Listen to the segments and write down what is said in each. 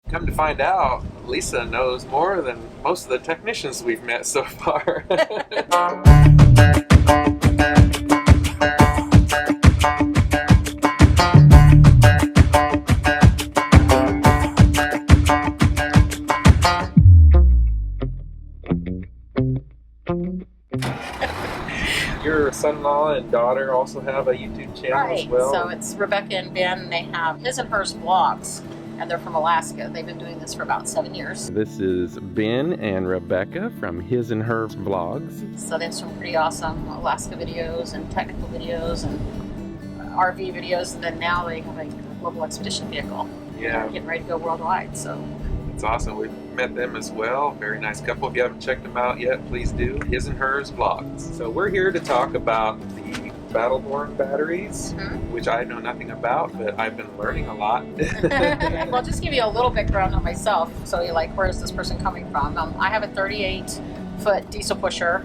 Come to find out, Lisa knows more than most of the technicians we've met so far. Your son-in-law and daughter also have a YouTube channel as well? So it's Rebecca and Ben. They have His and Hers vlogs, and they're from Alaska. They've been doing this for about 7 years. This is Ben and Rebecca from His and Hers vlogs. So they have some pretty awesome Alaska videos and technical videos and RV videos, and then now they have a global expedition vehicle. Yeah. They're getting ready to go worldwide, so. It's awesome. We've met them as well. Very nice couple. If you haven't checked them out yet, please do. His and Hers vlogs. So we're here to talk about the Battleborn batteries, which I know nothing about, but I've been learning a lot. Well, just give you a little background on myself. So you're like, where is this person coming from? I have a 38-foot diesel pusher,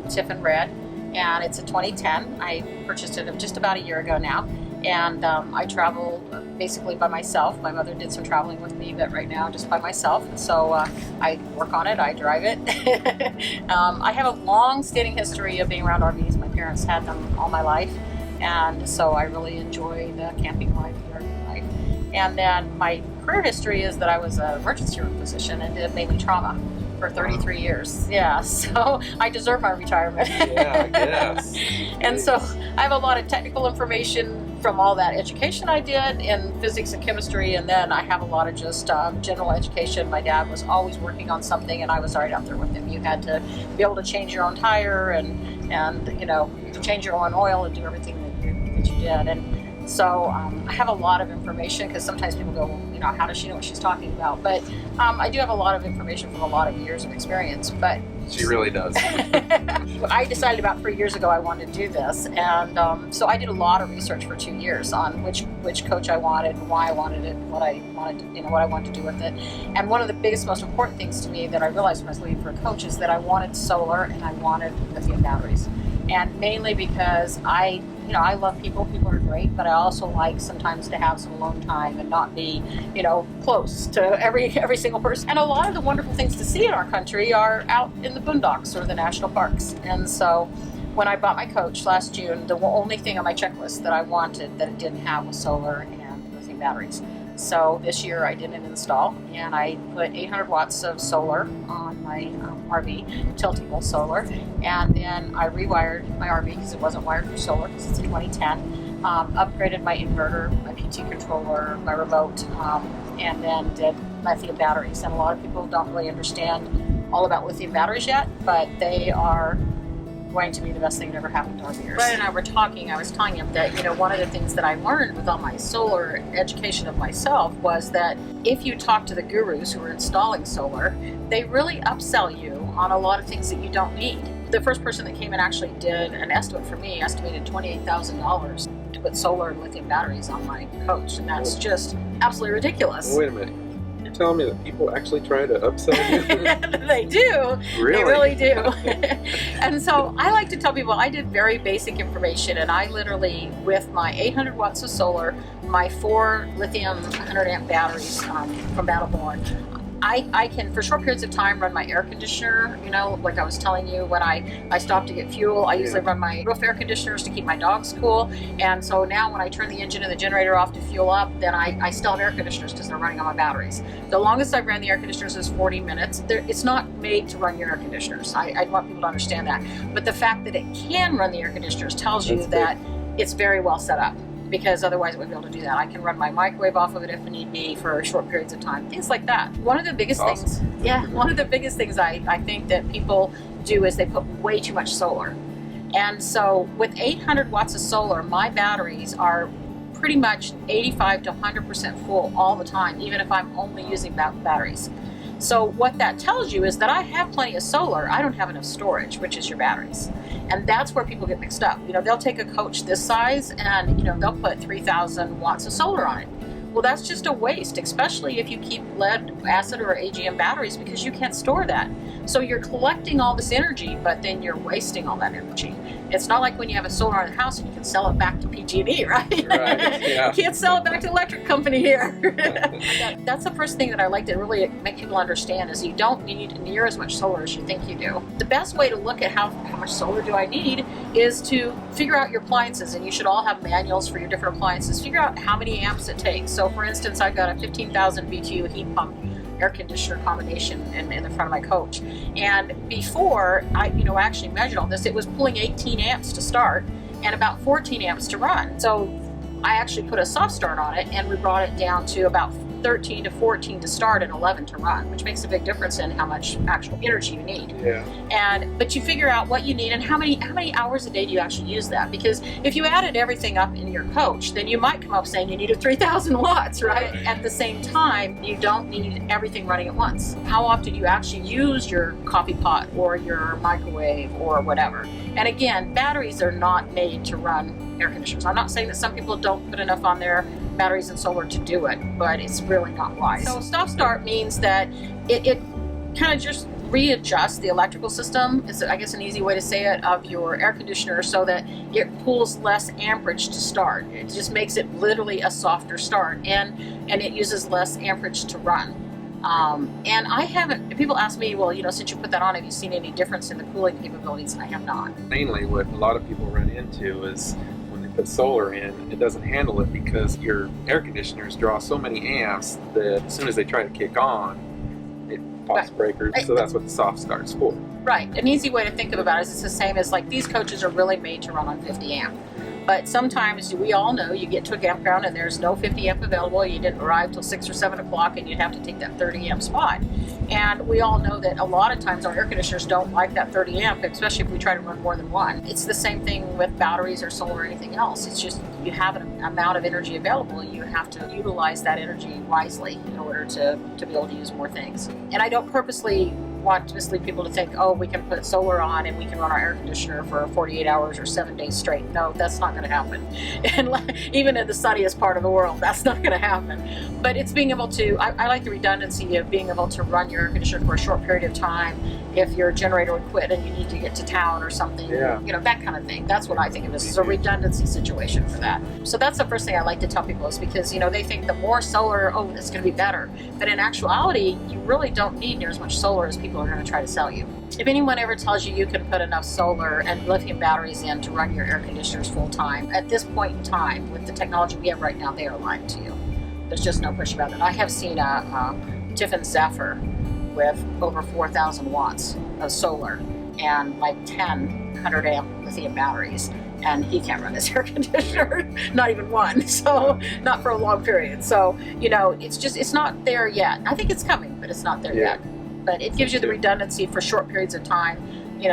Tiffin red, and it's a 2010. I purchased it just about a year ago now. And I travel basically by myself. My mother did some traveling with me, but right now just by myself. So I work on it, I drive it. I have a long-standing history of being around RVs. My parents had them all my life, and so I really enjoy the camping life, the RV life. And then my career history is that I was an emergency room physician and did mainly trauma for 33 years. Yeah, so I deserve my retirement. Yeah, I guess. And so I have a lot of technical information from all that education I did in physics and chemistry, and then I have a lot of just general education. My dad was always working on something, and I was right out there with him. You had to be able to change your own tire and you know, change your own oil and do everything that you did. And so I have a lot of information, because sometimes people go, well, you know, how does she know what she's talking about? But I do have a lot of information from a lot of years of experience. But she really does. I decided about 3 years ago I wanted to do this, and so I did a lot of research for 2 years on which coach I wanted, and why I wanted it, what I wanted to, you know, what I wanted to do with it. And one of the biggest, most important things to me that I realized when I was looking for a coach is that I wanted solar and I wanted lithium batteries, and mainly because I love people. People are great, but I also like sometimes to have some alone time and not be, you know, close to every single person. And a lot of the wonderful things to see in our country are out in the boondocks or the national parks. And so when I bought my coach last June, the only thing on my checklist that I wanted that it didn't have was solar and lithium batteries. So this year I did an install, and I put 800 watts of solar on my RV, tiltable solar, and then I rewired my RV because it wasn't wired for solar because it's a 2010, upgraded my inverter, my PT controller, my remote, and then did lithium batteries. And a lot of people don't really understand all about lithium batteries yet, but they are going to be the best thing that ever happened to RVers. Brett and I were talking, I was telling him that, you know, one of the things that I learned with all my solar education of myself was that if you talk to the gurus who are installing solar, they really upsell you on a lot of things that you don't need. The first person that came and actually did an estimate for me estimated $28,000 to put solar and lithium batteries on my coach, and that's just absolutely ridiculous. Wait a minute. You're telling me that people actually try to upsell you? They do. Really? They really do. And so I like to tell people I did very basic information, and I literally, with my 800 watts of solar, my 4 lithium 100 amp batteries from Battleborn, I can, for short periods of time, run my air conditioner. You know, like I was telling you, when I stop to get fuel, I usually run my roof air conditioners to keep my dogs cool. And so now when I turn the engine and the generator off to fuel up, then I still have air conditioners because they're running on my batteries. The longest I've ran the air conditioners is 40 minutes. It's not made to run your air conditioners. I want people to understand that. But the fact that it can run the air conditioners tells you that it's very well set up, because otherwise I wouldn't be able to do that. I can run my microwave off of it if need be for short periods of time, things like that. One of the biggest things, one of the biggest things I think that people do is they put way too much solar. And so with 800 watts of solar, my batteries are pretty much 85 to 100% full all the time, even if I'm only using batteries. So what that tells you is that I have plenty of solar, I don't have enough storage, which is your batteries. And that's where people get mixed up. You know, they'll take a coach this size and, you know, they'll put 3,000 watts of solar on it. Well, that's just a waste, especially if you keep lead, acid, or AGM batteries, because you can't store that. So you're collecting all this energy, but then you're wasting all that energy. It's not like when you have a solar on the house and you can sell it back to PG&E, right? Right, yeah. You can't sell it back to the electric company here. That's the first thing that I like to really make people understand is you don't need near as much solar as you think you do. The best way to look at how much solar do I need is to figure out your appliances, and you should all have manuals for your different appliances. Figure out how many amps it takes. So for instance, I've got a 15,000 BTU heat pump air conditioner combination in the front of my coach. And before I actually measured all this, it was pulling 18 amps to start and about 14 amps to run. So I actually put a soft start on it, and we brought it down to about 13 to 14 to start and 11 to run, which makes a big difference in how much actual energy you need. Yeah. But you figure out what you need and how many hours a day do you actually use that? Because if you added everything up in your coach, then you might come up saying you needed 3,000 watts, right? At the same time, you don't need everything running at once. How often do you actually use your coffee pot or your microwave or whatever? And again, batteries are not made to run air conditioners. I'm not saying that some people don't put enough on their batteries and solar to do it, but it's really not wise. So stop-start means that it kind of just readjusts the electrical system, is I guess an easy way to say it, of your air conditioner so that it pulls less amperage to start. It just makes it literally a softer start, and it uses less amperage to run. And I haven't, people ask me, well, since you put that on, have you seen any difference in the cooling capabilities? And I have not. Mainly what a lot of people run into is when they put solar in, it doesn't handle it because your air conditioners draw so many amps that as soon as they try to kick on, it pops breakers. So that's what the soft start's for. Right. An easy way to think about it is it's the same as like these coaches are really made to run on 50 amp. But sometimes we all know you get to a campground and there's no 50 amp available. You didn't arrive till 6 or 7 o'clock and you'd have to take that 30 amp spot. And we all know that a lot of times our air conditioners don't like that 30 amp, especially if we try to run more than one. It's the same thing with batteries or solar or anything else. It's just you have an amount of energy available. You have to utilize that energy wisely in order to be able to use more things. And I don't purposely want to mislead people to think, oh, we can put solar on and we can run our air conditioner for 48 hours or 7 days straight. No, that's not going to happen. And even in the sunniest part of the world, that's not going to happen. But it's being able to, I like the redundancy of being able to run your air conditioner for a short period of time if your generator would quit and you need to get to town or something, that kind of thing. That's what I think of as a redundancy situation for that. So that's the first thing I like to tell people is because, they think the more solar, oh, it's going to be better. But in actuality, you really don't need near as much solar as people are going to try to sell you. If anyone ever tells you you can put enough solar and lithium batteries in to run your air conditioners full time, at this point in time, with the technology we have right now, they are lying to you. There's just no question about it. I have seen a Tiffin Zephyr with over 4,000 watts of solar and like 10 100 amp lithium batteries, and he can't run his air conditioner, not even one, so not for a long period. So, it's not there yet. I think it's coming, but it's not there yet. But it gives you the redundancy for short periods of time.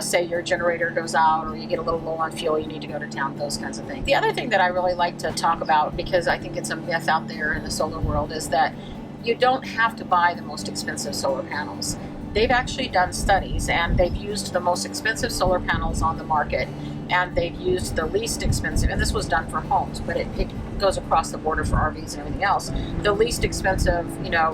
Say your generator goes out or you get a little low on fuel, you need to go to town, those kinds of things. The other thing that I really like to talk about, because I think it's a myth out there in the solar world, is that you don't have to buy the most expensive solar panels. They've actually done studies and they've used the most expensive solar panels on the market, and they've used the least expensive, and this was done for homes, but it goes across the border for RVs and everything else, the least expensive,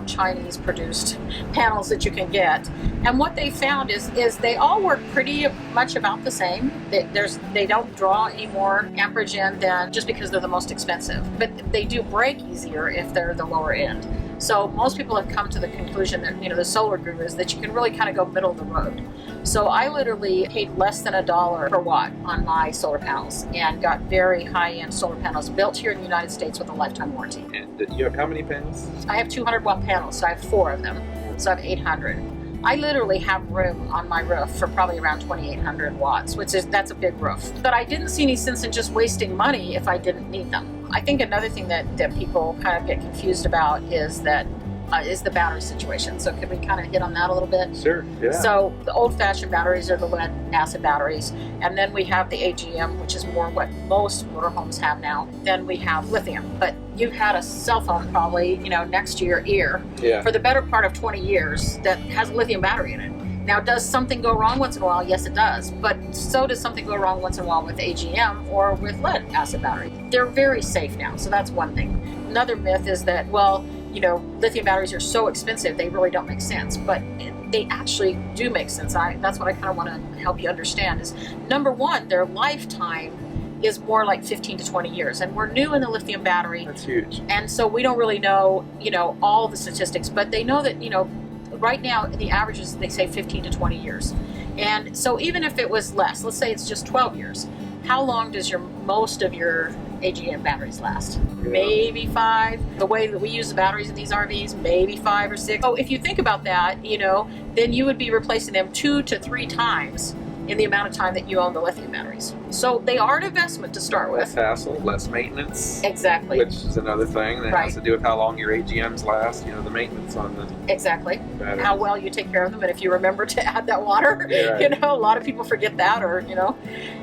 Chinese produced panels that you can get. And what they found is they all work pretty much about the same. They don't draw any more amperage in than just because they're the most expensive, but they do break easier if they're the lower end. So most people have come to the conclusion that, the solar guru is that you can really kind of go middle of the road. So I literally paid less than $1 per watt on my solar panels and got very high-end solar panels built here in the United States with a lifetime warranty. And you have how many panels? I have 200 watt panels, so I have 4 of them. So I have 800. I literally have room on my roof for probably around 2,800 watts, that's a big roof. But I didn't see any sense in just wasting money if I didn't need them. I think another thing that people kind of get confused about is the battery situation. So could we kind of hit on that a little bit? Sure, yeah. So the old-fashioned batteries are the lead acid batteries, and then we have the AGM, which is more what most motorhomes have now. Then we have lithium. But you've had a cell phone probably, next to your ear for the better part of 20 years that has a lithium battery in it. Now, does something go wrong once in a while? Yes, it does. But so does something go wrong once in a while with AGM or with lead acid battery. They're very safe now, so that's one thing. Another myth is that, lithium batteries are so expensive, they really don't make sense. But they actually do make sense. That's what I kind of want to help you understand is, number one, their lifetime is more like 15 to 20 years. And we're new in the lithium battery. That's huge. And so we don't really know, all the statistics, but they know that, right now the average is, they say 15 to 20 years. And so even if it was less, let's say it's just 12 years, how long does most of your AGM batteries last? Yeah. Maybe 5. The way that we use the batteries in these RVs, maybe 5 or 6. So if you think about that, then you would be replacing them 2 to 3 times in the amount of time that you own the lithium batteries. So they are an investment to start with. Less hassle, less maintenance. Exactly. Which is another thing that Right. has to do with how long your AGMs last, the maintenance on the Exactly. batteries. How well you take care of them, and if you remember to add that water. Yeah. A lot of people forget that, or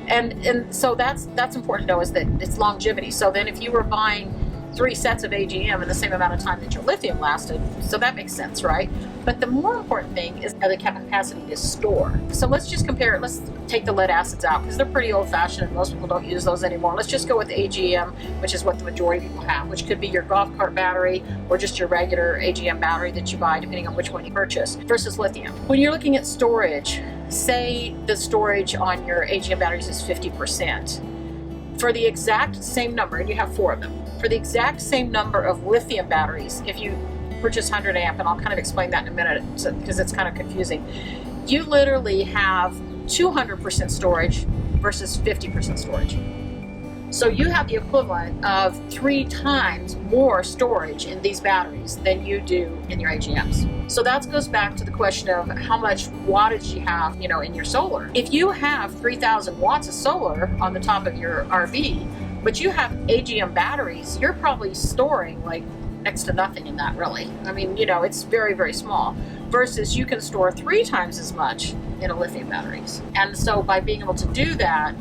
and so that's important to know, is that it's longevity. So then if you were buying 3 sets of AGM in the same amount of time that your lithium lasted, so that makes sense, right? But the more important thing is the capacity to store. So let's just compare it. Let's take the lead acids out, because they're pretty old-fashioned and most people don't use those anymore. Let's just go with AGM, which is what the majority of people have, which could be your golf cart battery or just your regular AGM battery that you buy, depending on which one you purchase, versus lithium. When you're looking at storage, say the storage on your AGM batteries is 50%. For the exact same number, and you have 4 of them, for the exact same number of lithium batteries, if you purchase 100 amp, and I'll kind of explain that in a minute because it's kind of confusing, you literally have 200% storage versus 50% storage. So you have the equivalent of 3 times more storage in these batteries than you do in your AGMs. So that goes back to the question of how much wattage you have, in your solar. If you have 3,000 watts of solar on the top of your RV, but you have AGM batteries, you're probably storing like next to nothing in that, really. I mean, it's very, very small. Versus you can store 3 times as much in a lithium batteries. And so by being able to do that,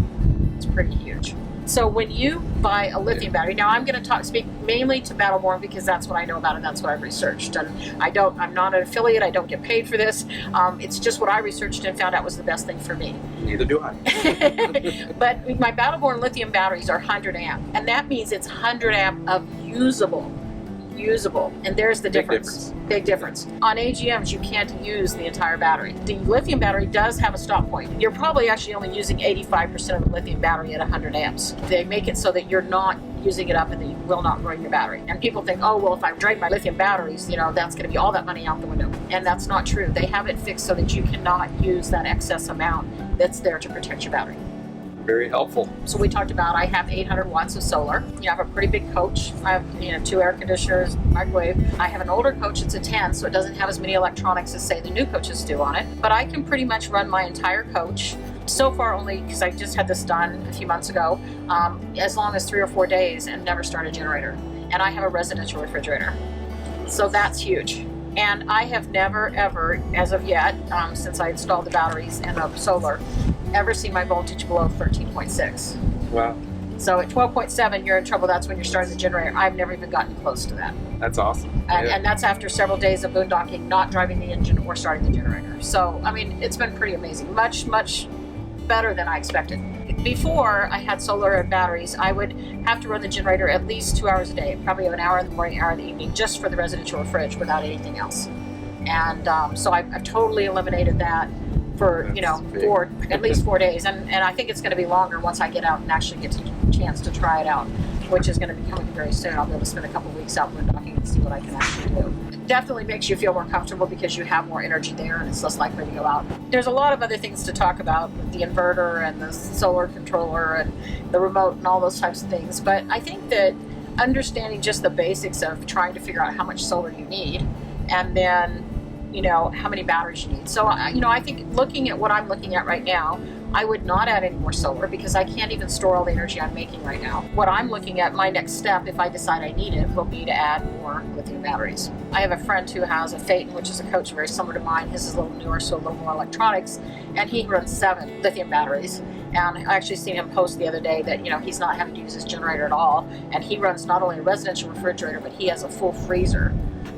it's pretty huge. So when you buy a lithium battery, now I'm going to speak mainly to Battleborn because that's what I know about and that's what I've researched. And I'm not an affiliate. I don't get paid for this. It's just what I researched and found out was the best thing for me. Neither do I. But my Battleborn lithium batteries are 100 amp, and that means it's 100 amp of usable, and there's the difference. Big difference. On AGMs, you can't use the entire battery. The lithium battery does have a stop point. You're probably actually only using 85% of the lithium battery at 100 amps. They make it so that you're not using it up and that you will not ruin your battery. And people think, oh, well, if I drain my lithium batteries, that's going to be all that money out the window. And that's not true. They have it fixed so that you cannot use that excess amount that's there to protect your battery. Very helpful. So we talked about, I have 800 watts of solar. I have a pretty big coach. I have 2 air conditioners, microwave. I have an older coach. It's a 10, so it doesn't have as many electronics as, say, the new coaches do on it. But I can pretty much run my entire coach. So far only, because I just had this done a few months ago, as long as 3 or 4 days and never start a generator. And I have a residential refrigerator. So that's huge. And I have never, ever, as of yet, since I installed the batteries and the solar, ever seen my voltage below 13.6. Wow. So at 12.7, you're in trouble. That's when you're starting the generator. I've never even gotten close to that. That's awesome. And that's after several days of boondocking, not driving the engine or starting the generator. So, I mean, it's been pretty amazing. Much, much better than I expected. Before I had solar and batteries, I would have to run the generator at least 2 hours a day, probably an hour in the morning, hour in the evening, just for the residential fridge without anything else. And so I've totally eliminated that for, for at least 4 days. And I think it's going to be longer once I get out and actually get a chance to try it out, which is going to be coming very soon. I'll be able to spend a couple of weeks out boondocking and see what I can actually do. It definitely makes you feel more comfortable because you have more energy there and it's less likely to go out. There's a lot of other things to talk about with the inverter and the solar controller and the remote and all those types of things. But I think that understanding just the basics of trying to figure out how much solar you need and then how many batteries you need. So, I think looking at what I'm looking at right now, I would not add any more solar because I can't even store all the energy I'm making right now. What I'm looking at, my next step, if I decide I need it, will be to add more lithium batteries. I have a friend who has a Phaeton, which is a coach very similar to mine. His is a little newer, so a little more electronics, and he runs 7 lithium batteries. And I actually seen him post the other day that, he's not having to use his generator at all. And he runs not only a residential refrigerator, but he has a full freezer.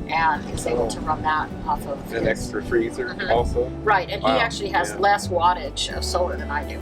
And is able to run that off of an extra freezer also. Right, and he actually has less wattage of solar than I do.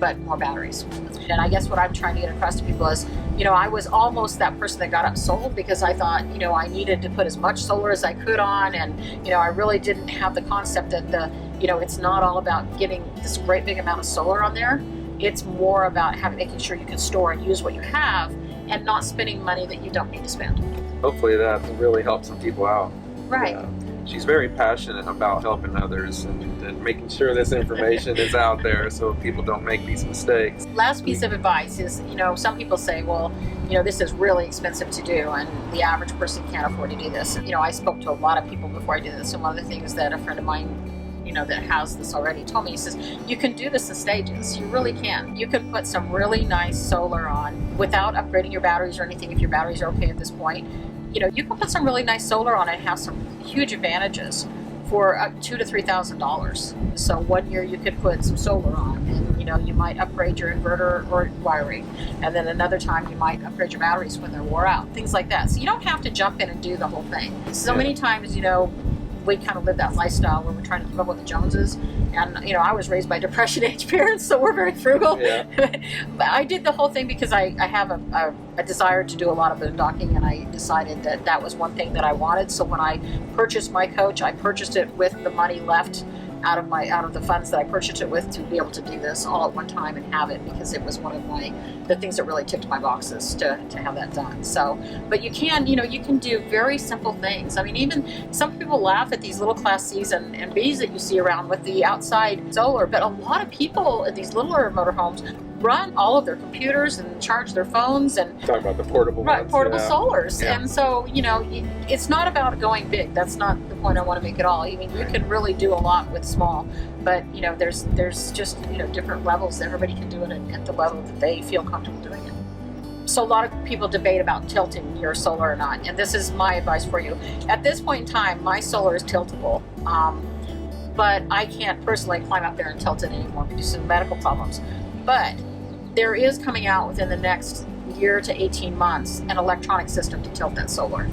but more batteries. And I guess what I'm trying to get across to people is, you know, I was almost that person that got upsold because I thought, you know, I needed to put as much solar as I could on, and, you know, I really didn't have the concept that you know, it's not all about getting this great big amount of solar on there. It's more about making sure you can store and use what you have and not spending money that you don't need to spend. Hopefully that will really help some people out. Right. She's very passionate about helping others and making sure this information is out there so people don't make these mistakes. Last piece of advice is, you know, some people say, well, you know, this is really expensive to do and the average person can't afford to do this. You know, I spoke to a lot of people before I did this, and one of the things that a friend of mine, you know, that has this already told me, he says, you can do this in stages. You really can. You can put some really nice solar on without upgrading your batteries or anything if your batteries are okay at this point. You know, you can put some really nice solar on it and have some huge advantages for $2,000 to $3,000. So 1 year you could put some solar on, and you know, you might upgrade your inverter or wiring, and then another time you might upgrade your batteries when they're wore out, things like that. So you don't have to jump in and do the whole thing. So many times, you know, we kind of live that lifestyle where we're trying to keep up with the Joneses. And, you know, I was raised by Depression age parents, so we're very frugal. Yeah. But I did the whole thing because I have a desire to do a lot of boondocking, and I decided that that was one thing that I wanted. So when I purchased my coach, I purchased it with the money left out of the funds that I purchased it with to be able to do this all at one time and have it, because it was one of the things that really ticked my boxes to have that done. So, but you can, you know, you can do very simple things. I mean, even some people laugh at these little class C's and B's that you see around with the outside solar, but a lot of people at these littler motorhomes run all of their computers and charge their phones and talking about the portable ones, portable solars. Yeah. And so, you know, it's not about going big. That's not the point I want to make at all. I mean, you can really do a lot with small, but you know, there's just, you know, different levels. Everybody can do it at the level that they feel comfortable doing it. So a lot of people debate about tilting your solar or not, and this is my advice for you. At this point in time, my solar is tiltable, but I can't personally climb up there and tilt it anymore because of medical problems. But there is coming out within the next year to 18 months an electronic system to tilt that solar.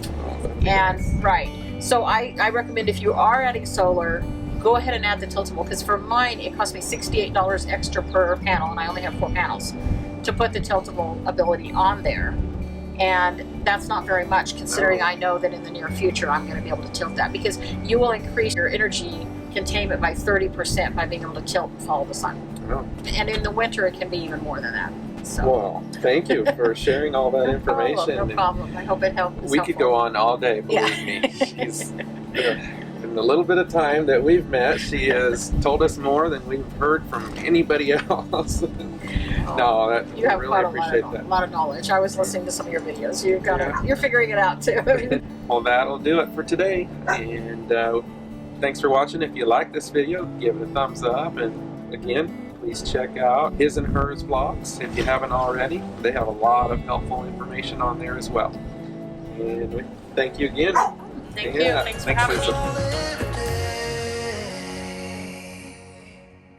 And right, so I recommend if you are adding solar, go ahead and add the tiltable, because for mine it cost me $68 extra per panel, and I only have 4 panels, to put the tiltable ability on there. And that's not very much, considering I know that in the near future I'm going to be able to tilt that, because you will increase your energy containment by 30% by being able to tilt and follow the sun. Oh. And in the winter it can be even more than that. So. Well, thank you for sharing all that information. No problem. I hope it helps. We could go on all day, believe me. She's in the little bit of time that we've met, she has told us more than we've heard from anybody else. No, that you have really quite appreciate a lot of knowledge. I was listening to some of your videos. You're figuring it out too. Well, that'll do it for today. And thanks for watching. If you like this video, give it a thumbs up. And again, please check out his and hers vlogs if you haven't already. They have a lot of helpful information on there as well. And thank you again. Thank you. Thanks for having me.